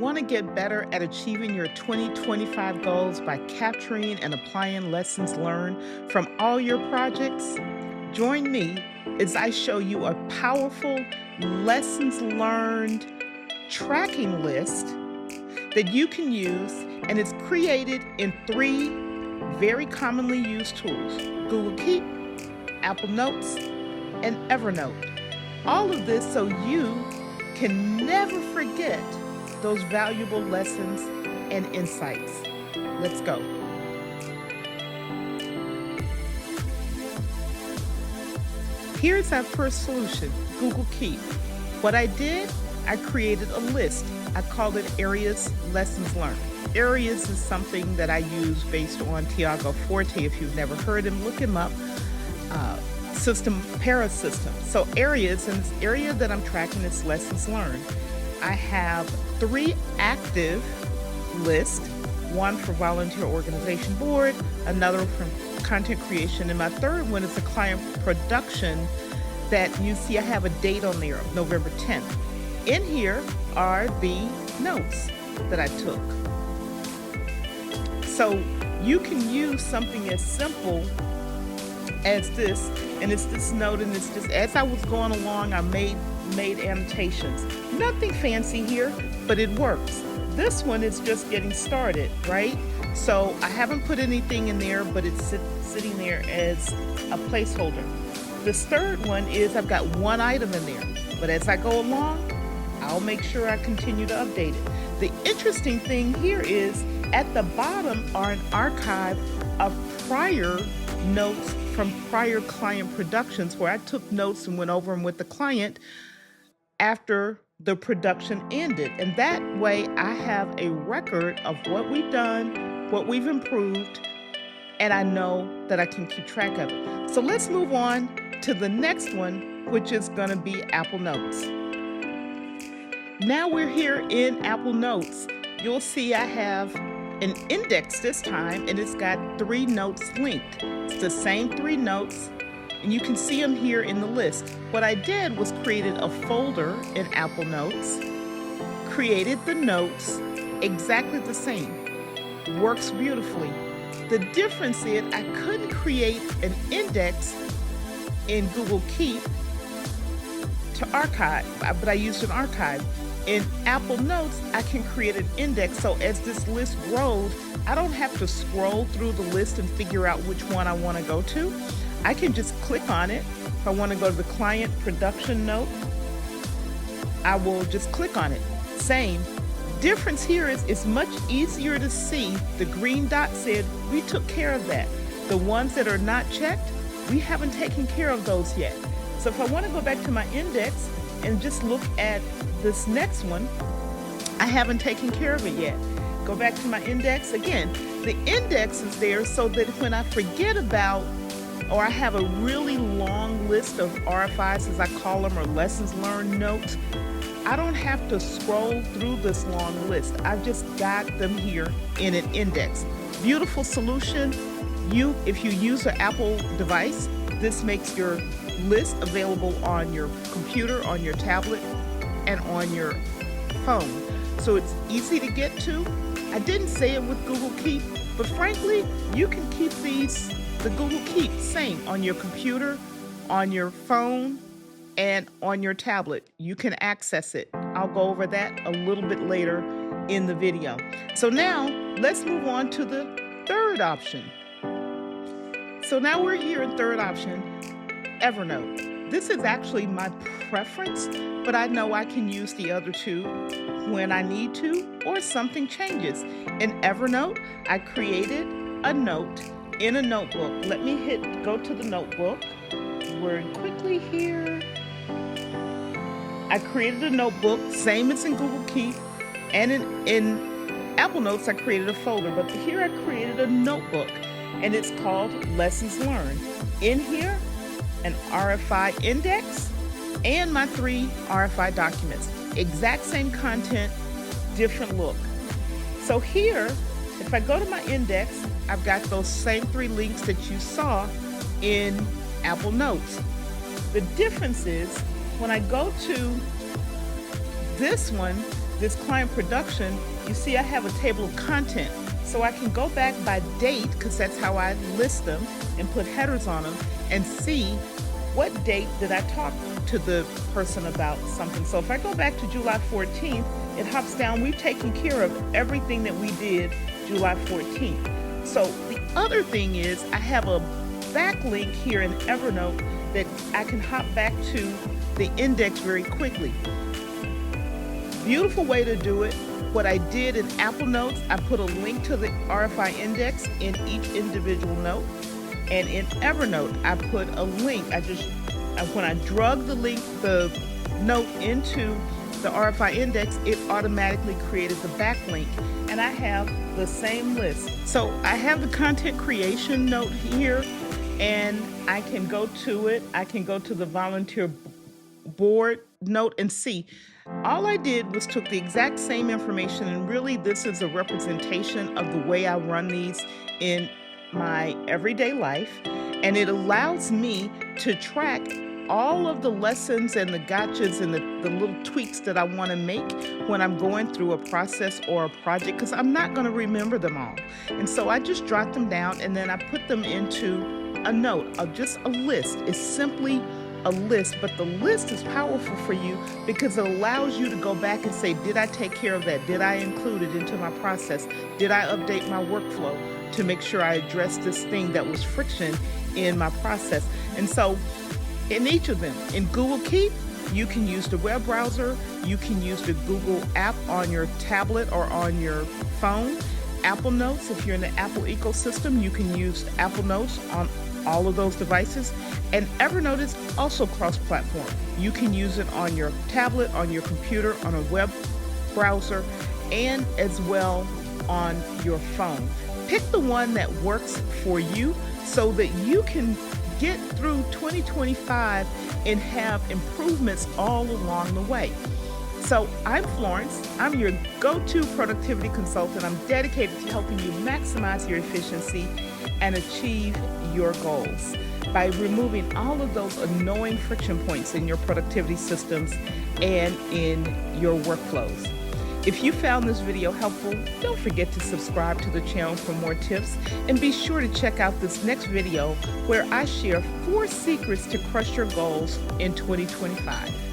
Want to get better at achieving your 2025 goals by capturing and applying lessons learned from all your projects? Join me as I show you a powerful lessons learned tracking list that you can use, and it's created in three very commonly used tools: Google Keep, Apple Notes, and Evernote. All of this so you can never forget those valuable lessons and insights. Let's go. Here's our first solution, Google Keep. What I did, I created a list. I called it Areas Lessons Learned. Areas is something that I use based on Tiago Forte. If you've never heard him, look him up. System, parasystem. So areas, and this area that I'm tracking is lessons learned. I have 3 active lists, one for volunteer organization board, another from content creation, and my third one is a client production that you see I have a date on there of November 10th. In here are the notes that I took. So you can use something as simple as this, and it's this note, and it's just as I was going along, I made annotations. Nothing fancy here, but it works. This one is just getting started, right? So I haven't put anything in there, but it's sitting there as a placeholder. This third one is I've got one item in there, but as I go along, I'll make sure I continue to update it. The interesting thing here is at the bottom are an archive of prior notes from prior client productions where I took notes and went over them with the client after the production ended. And that way I have a record of what we've done, what we've improved, and I know that I can keep track of it. So let's move on to the next one, which is going to be Apple Notes. Now we're here in Apple Notes. You'll see I have an index this time, and it's got 3 notes linked. It's the same 3 notes, and you can see them here in the list. What I did was created a folder in Apple Notes, created the notes exactly the same. Works beautifully. The difference is I couldn't create an index in Google Keep to archive, but I used an archive. In Apple Notes, I can create an index, so as this list grows, I don't have to scroll through the list and figure out which one I want to go to. I can just click on it. If I want to go to the client production note, I will just click on it. Same. Difference here is it's much easier to see. The green dot said we took care of that. The ones that are not checked, we haven't taken care of those yet. So if I want to go back to my index and just look at this next one, I haven't taken care of it yet. Go back to my index. Again, the index is there so that when I forget about, or I have a really long list of RFIs, as I call them, or lessons learned notes, I don't have to scroll through this long list. I've just got them here in an index. Beautiful solution. If you use an Apple device, this makes your list available on your computer, on your tablet, and on your phone. So it's easy to get to. I didn't say it with Google Keep, but frankly, you can keep the Google Keep same on your computer, on your phone, and on your tablet. You can access it. I'll go over that a little bit later in the video. So now let's move on to the third option. So now we're here in third option, Evernote. This is actually my preference, but I know I can use the other two when I need to or something changes. In Evernote, I created a note in a notebook. Let me go to the notebook. We're quickly here. I created a notebook, same as in Google Keep, and in Apple Notes, I created a folder, but here I created a notebook, and it's called Lessons Learned. In here, an RFI index and my 3 RFI documents. Exact same content, different look. So here, if I go to my index, I've got those same 3 links that you saw in Apple Notes. The difference is when I go to this one, this client production, you see I have a table of content. So I can go back by date, because that's how I list them and put headers on them, and see what date did I talk to the person about something. So if I go back to July 14th, it hops down. We've taken care of everything that we did July 14th. So the other thing is I have a backlink here in Evernote that I can hop back to the index very quickly. Beautiful way to do it. What I did in Apple Notes, I put a link to the RFI index in each individual note. And in Evernote, I put a link. When I drug the note into the RFI index, it automatically created the backlink. And I have the same list. So I have the content creation note here, and I can go to it. I can go to the volunteer board note and see. All I did was took the exact same information, and really this is a representation of the way I run these in my everyday life, and it allows me to track all of the lessons and the gotchas and the little tweaks that I want to make when I'm going through a process or a project, because I'm not going to remember them all. And so I just jot them down, and then I put them into a note of just a list. It's simply a list, but the list is powerful for you because it allows you to go back and say, did I take care of that? Did I include it into my process? Did I update my workflow to make sure I addressed this thing that was friction in my process? And so in each of them, in Google Keep, you can use the web browser, you can use the Google app on your tablet or on your phone. Apple Notes, if you're in the Apple ecosystem, you can use Apple Notes on all of those devices. And Evernote is also cross-platform. You can use it on your tablet, on your computer, on a web browser, and as well on your phone. Pick the one that works for you so that you can get through 2025 and have improvements all along the way. So I'm Florence. I'm your go-to productivity consultant. I'm dedicated to helping you maximize your efficiency and achieve your goals by removing all of those annoying friction points in your productivity systems and in your workflows. If you found this video helpful, don't forget to subscribe to the channel for more tips, and be sure to check out this next video where I share 4 secrets to crush your goals in 2025.